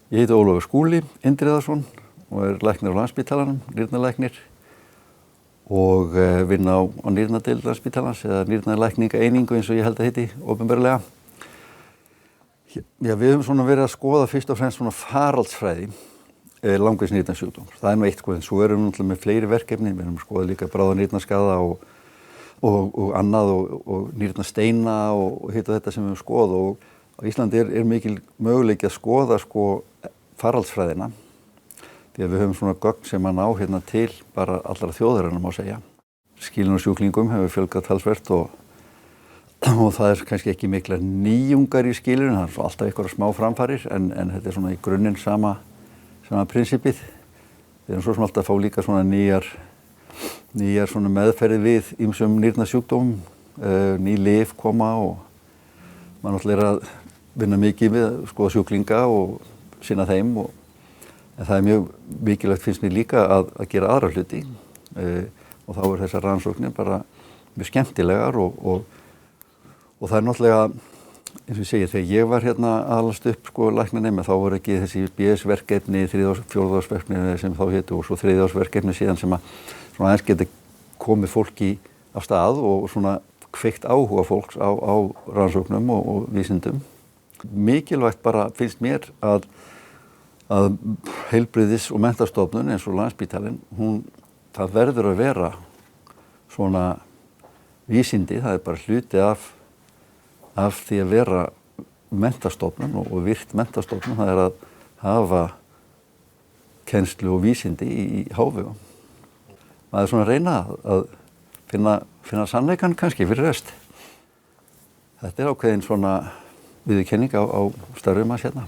Ég heiti Ólafur Skúli Indriðason og læknir á Landspítalanum, nýrnalæknir og vinn á nýrnadeild Landspítalans eða nýrnalækningaeiningu eins og ég held að heiti opinberlega. Já, við höfum svona verið að skoða fyrst og fremst svona faraldsfræði langvinns nýrnasjúkdóms. Það er nú eitt en svo erum við náttúrulega með fleiri verkefni. Við erum að skoða líka bráðanýrnaskaða og annað og nýrnasteina og hitt og þetta sem við höfum skoðað og á Íslandi er mikil möguleiki að skoða faraldsfræðina því að við höfum svona gögn sem að ná hérna til bara allra þjóðarinnar má segja. Skilunarsjúklingum hefur fjölgað talsvert og það er kannski ekki miklar nýjungar í skilunum, það er svo alltaf einhverjar smá framfarir en þetta er svona í grunninn sama prinsipið. Við erum svo sem alltaf að fá líka svona nýjar svona meðferði við ýmsum nýrnasjúkdómum, ný lyf koma og maður náttúrulega er að vinna mikið við að skoða sjúklinga og sinna þeim en það er mjög mikilvægt finnst mér líka að gera aðra hluti og þá er þessar rannsóknir bara mjög skemmtilegar og það er náttúrulega eins og ég segi þegar ég var hérna aðalast upp læknanemi þá voru ekki þessi BS-verkefni, 3. og 4. ársverkefni sem þá hétu og svo 3. ársverkefni síðan sem að svona aðeins geti komið fólki af stað og svona kveikt áhuga fólks á rannsóknum og vísindum. Mikilvægt bara finnst mér að heilbrigðis- og menntastofnun eins og Landspítalinn, það verður að vera svona vísindi, það er bara hluti af því að vera menntastofnun og virt menntastofnun, það er að hafa kennslu og vísindi í hávegum. Maður er svona að reyna að finna sannleikann kannski fyrir rest. Þetta er ákveðin svona viðurkenning á starfum hans hérna.